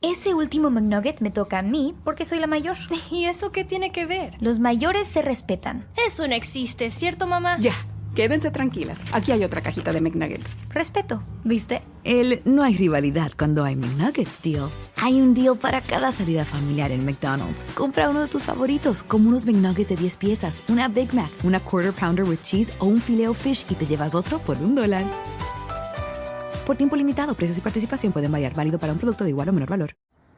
Ese último McNugget me toca a mí porque soy la mayor. ¿Y eso qué tiene que ver? Los mayores se respetan. Eso no existe, ¿cierto, mamá? Ya, quédense tranquilas. Aquí hay otra cajita de McNuggets. Respeto, ¿viste? No hay rivalidad cuando hay McNuggets deal. Hay un deal para cada salida familiar en McDonald's. Compra uno de tus favoritos, como unos McNuggets de 10 piezas, una Big Mac, una Quarter Pounder with Cheese o un Filet-O-Fish y te llevas otro por $1. Por tiempo limitado, precios y participación pueden variar. Válido para un producto de igual o menor valor.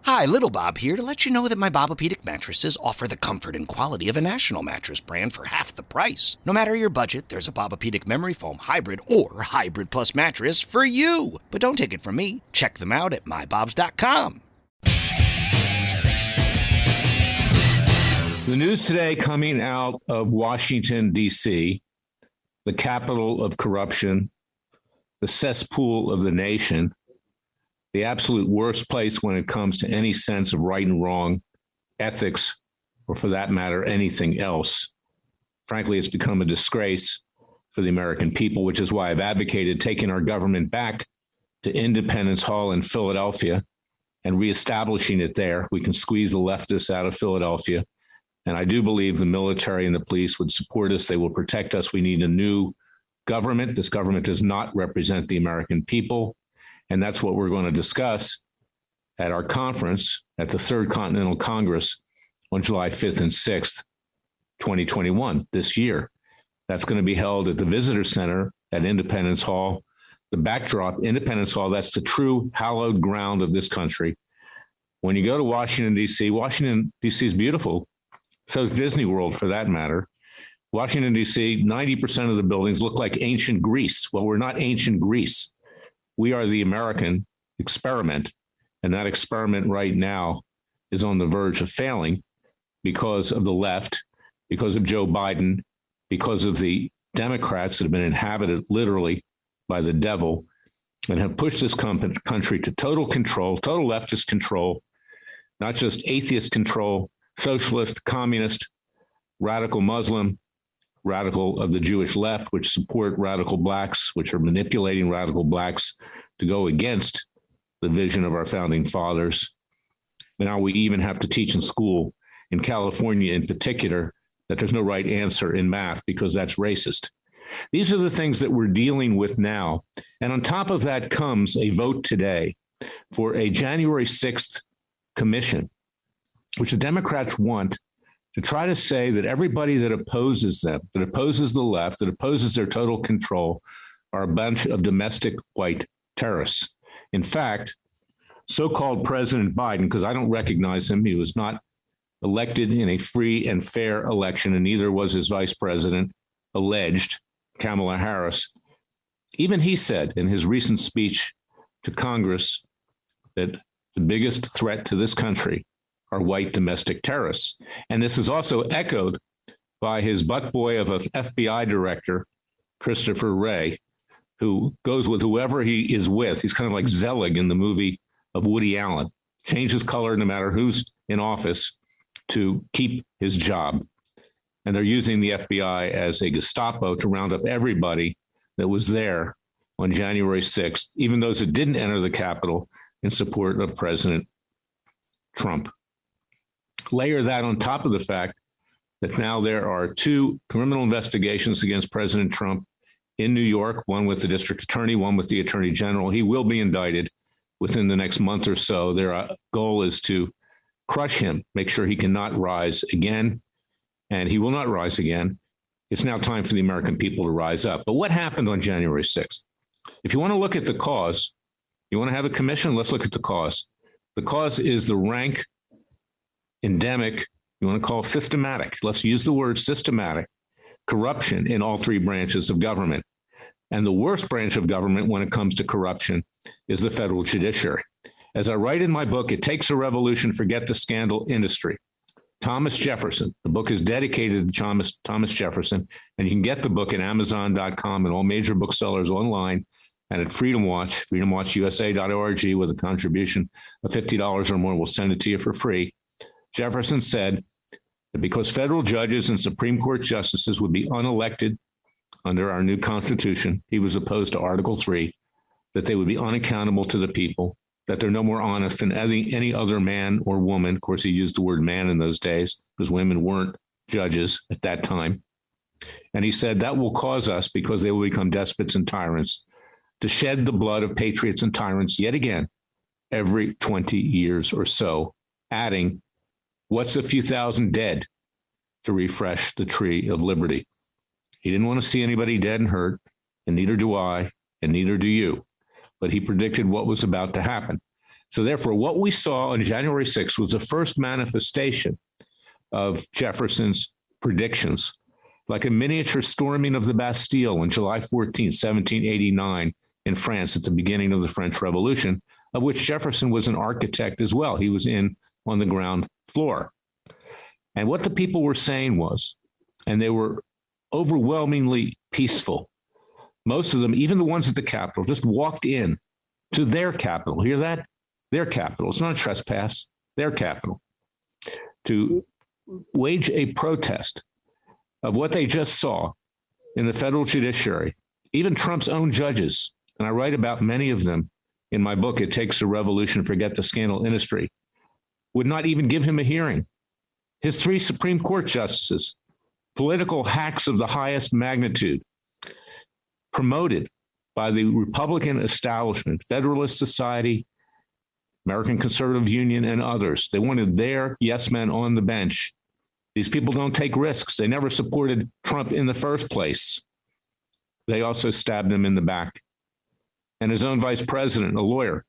Hi, Little Bob here to let you know that my Bobapedic mattresses offer the comfort and quality of a national mattress brand for half the price. No matter your budget, there's a Bobapedic Memory Foam Hybrid or Hybrid Plus mattress for you. But don't take it from me. Check them out at mybobs.com. The news today coming out of Washington, D.C., the capital of corruption, the cesspool of the nation, the absolute worst place when it comes to any sense of right and wrong, ethics, or for that matter, anything else. Frankly, it's become a disgrace for the American people, which is why I've advocated taking our government back to Independence Hall in Philadelphia and reestablishing it there. We can squeeze the leftists out of Philadelphia. And I do believe the military and the police would support us. They will protect us. We need a new government. This government does not represent the American people. And that's what we're going to discuss at our conference at the Third Continental Congress on July 5th and 6th, 2021, this year. That's going to be held at the Visitor Center at Independence Hall. The backdrop, Independence Hall, that's the true hallowed ground of this country. When you go to Washington, D.C. is beautiful. So is Disney World, for that matter. Washington, D.C., 90% of the buildings look like ancient Greece. Well, we're not ancient Greece. We are the American experiment. And that experiment right now is on the verge of failing because of the left, because of Joe Biden, because of the Democrats that have been inhabited literally by the devil and have pushed this country to total control, total leftist control, not just atheist control, socialist, communist, radical Muslim, radical of the Jewish left, which support radical blacks, which are manipulating radical blacks to go against the vision of our founding fathers. Now we even have to teach in school, in California in particular, that there's no right answer in math because that's racist. These are the things that we're dealing with now. And on top of that comes a vote today for a January 6th commission, which the Democrats want to try to say that everybody that opposes them, that opposes the left, that opposes their total control, are a bunch of domestic white terrorists. In fact, so-called President Biden, because I don't recognize him, he was not elected in a free and fair election, and neither was his vice president, alleged, Kamala Harris. Even he said in his recent speech to Congress that the biggest threat to this country are white domestic terrorists. And this is also echoed by his butt boy of an FBI director, Christopher Wray, who goes with whoever he is with. He's kind of like Zelig in the movie of Woody Allen, changes color no matter who's in office to keep his job. And they're using the FBI as a Gestapo to round up everybody that was there on January 6th, even those that didn't enter the Capitol in support of President Trump. Layer that on top of the fact that now there are two criminal investigations against President Trump in New York, one with the district attorney, one with the attorney general. He will be indicted within the next month or so. Their goal is to crush him, make sure he cannot rise again, and he will not rise again. It's now time for the American people to rise up. But what happened on January 6th? If you want to look at the cause, you want to have a commission, let's look at the cause. The cause is the rank, endemic, you want to call it systematic. Let's use the word systematic corruption in all three branches of government. And the worst branch of government when it comes to corruption is the federal judiciary. As I write in my book, It Takes a Revolution, Forget the Scandal Industry. Thomas Jefferson, the book is dedicated to Thomas Jefferson, and you can get the book at Amazon.com and all major booksellers online and at Freedom Watch, freedomwatchusa.org, with a contribution of $50 or more. We'll send it to you for free. Jefferson said that because federal judges and Supreme Court justices would be unelected under our new Constitution, he was opposed to Article 3, that they would be unaccountable to the people, that they're no more honest than any other man or woman. Of course, he used the word man in those days because women weren't judges at that time. And he said that will cause us, because they will become despots and tyrants, to shed the blood of patriots and tyrants yet again every 20 years or so, adding, what's a few thousand dead to refresh the tree of liberty? He didn't want to see anybody dead and hurt, and neither do I, and neither do you. But he predicted what was about to happen. So therefore, what we saw on January 6th was the first manifestation of Jefferson's predictions, like a miniature storming of the Bastille on July 14th, 1789 in France at the beginning of the French Revolution, of which Jefferson was an architect as well. He was in on the ground floor. And what the people were saying was, and they were overwhelmingly peaceful. Most of them, even the ones at the Capitol, just walked in to their capital. Hear that? Their capital. It's not a trespass. Their capital. To wage a protest of what they just saw in the federal judiciary, even Trump's own judges, and I write about many of them in my book, It Takes a Revolution, Forget the Scandal Industry, would not even give him a hearing. His 3 Supreme Court justices, political hacks of the highest magnitude, promoted by the Republican establishment, Federalist Society, American Conservative Union, and others. They wanted their yes men on the bench. These people don't take risks. They never supported Trump in the first place. They also stabbed him in the back. And his own vice president, a lawyer,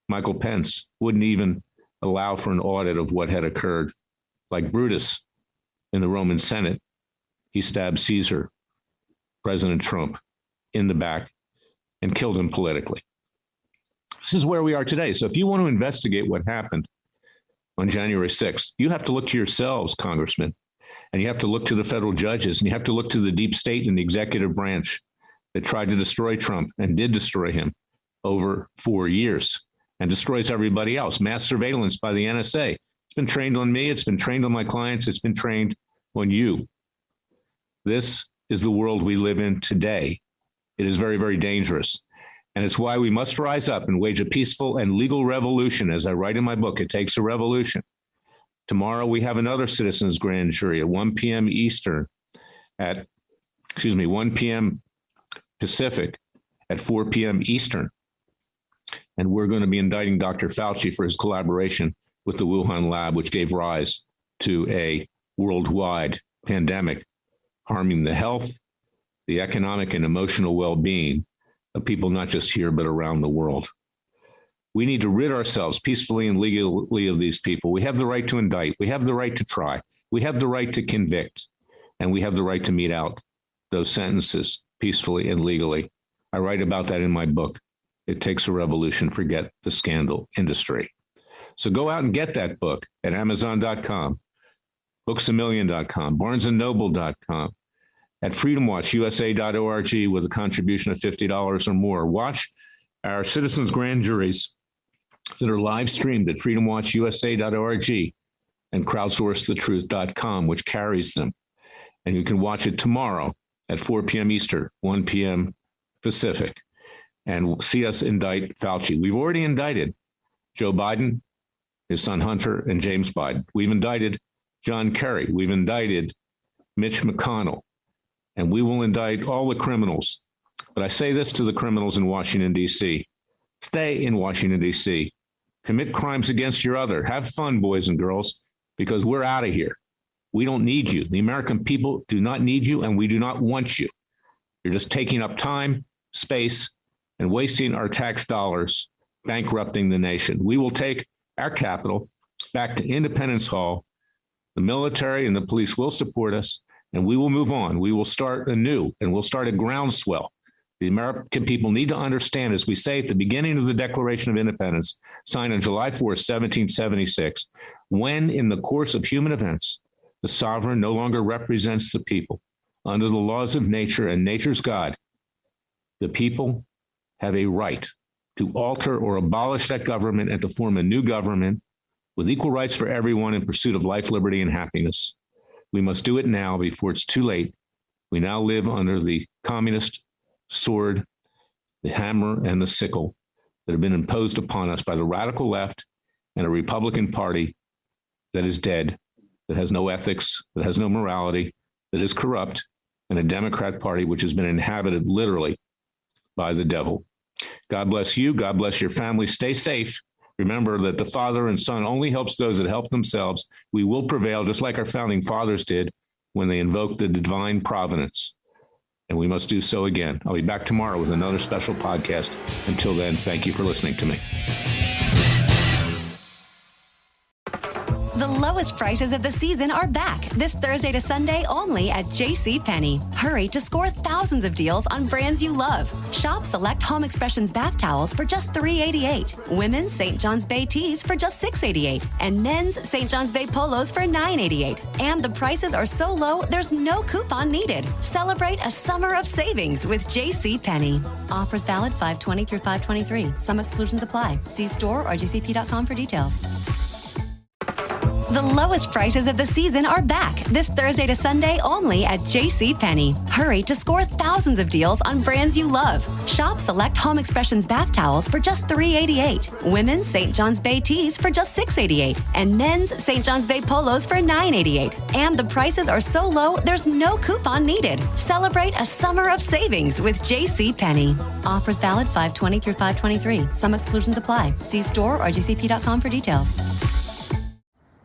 Michael Pence, wouldn't even allow for an audit of what had occurred. Like Brutus in the Roman Senate, he stabbed Caesar, President Trump, in the back and killed him politically. This is where we are today. So if you want to investigate what happened on January 6th, you have to look to yourselves, congressmen, and you have to look to the federal judges, and you have to look to the deep state and the executive branch that tried to destroy Trump and did destroy him over 4 years and destroys everybody else. Mass surveillance by the NSA. It's been trained on me. It's been trained on my clients. It's been trained on you. This is the world we live in today. It is very, very dangerous. And it's why we must rise up and wage a peaceful and legal revolution. As I write in my book, It Takes a Revolution. Tomorrow, we have another citizens grand jury at 1 p.m. Eastern, 1 p.m. Pacific at 4 p.m. Eastern. And we're going to be indicting Dr. Fauci for his collaboration with the Wuhan lab, which gave rise to a worldwide pandemic, harming the health, the economic and emotional well-being of people not just here, but around the world. We need to rid ourselves peacefully and legally of these people. We have the right to indict. We have the right to try. We have the right to convict. And we have the right to mete out those sentences peacefully and legally. I write about that in my book, It Takes a Revolution, Forget the Scandal Industry. So go out and get that book at Amazon.com, booksamillion.com, barnesandnoble.com, at freedomwatchusa.org with a contribution of $50 or more. Watch our citizens' grand juries that are live streamed at freedomwatchusa.org and crowdsourcethetruth.com, which carries them. And you can watch it tomorrow at 4 p.m. Eastern, 1 p.m. Pacific, and see us indict Fauci. We've already indicted Joe Biden, his son Hunter, and James Biden. We've indicted John Kerry. We've indicted Mitch McConnell. And we will indict all the criminals. But I say this to the criminals in Washington, D.C. Stay in Washington, D.C. Commit crimes against your other. Have fun, boys and girls, because we're out of here. We don't need you. The American people do not need you, and we do not want you. You're just taking up time, space, and wasting our tax dollars, bankrupting the nation. We will take our capital back to Independence Hall. The military and the police will support us, and we will move on. We will start anew, and we'll start a groundswell. The American people need to understand, as we say at the beginning of the Declaration of Independence, signed on July 4th, 1776, when in the course of human events, the sovereign no longer represents the people. Under the laws of nature and nature's God, the people have a right to alter or abolish that government and to form a new government with equal rights for everyone in pursuit of life, liberty, and happiness. We must do it now before it's too late. We now live under the communist sword, the hammer, and the sickle. that have been imposed upon us by the radical left and a Republican Party that is dead, that has no ethics, that has no morality, that is corrupt, and a Democrat Party which has been inhabited literally by the devil. God bless you. God bless your family. Stay safe. Remember that the Father and Son only helps those that help themselves. We will prevail, just like our founding fathers did when they invoked the divine providence. And we must do so again. I'll be back tomorrow with another special podcast. Until then, thank you for listening to me. The lowest prices of the season are back this Thursday to Sunday only at JCPenney. Hurry to score thousands of deals on brands you love. Shop select Home Expressions bath towels for just $3.88. Women's St. John's Bay tees for just $6.88. And men's St. John's Bay polos for $9.88. And the prices are so low, there's no coupon needed. Celebrate a summer of savings with JCPenney. Offers valid 5/20 through 5/23. Some exclusions apply. See store or jcp.com for details. The lowest prices of the season are back this Thursday to Sunday only at JCPenney. Hurry to score thousands of deals on brands you love. Shop select Home Expressions bath towels for just $3.88. Women's St. John's Bay tees for just $6.88. And men's St. John's Bay polos for $9.88. And the prices are so low, there's no coupon needed. Celebrate a summer of savings with JCPenney. Offers valid 5/20 through 5/23. Some exclusions apply. See store or jcp.com for details.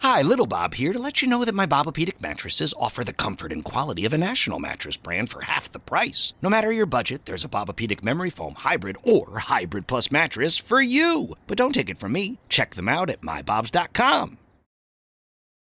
Hi, Little Bob here to let you know that my Bobopedic mattresses offer the comfort and quality of a national mattress brand for half the price. No matter your budget, there's a Bobopedic Memory Foam Hybrid or Hybrid Plus mattress for you. But don't take it from me. Check them out at mybobs.com.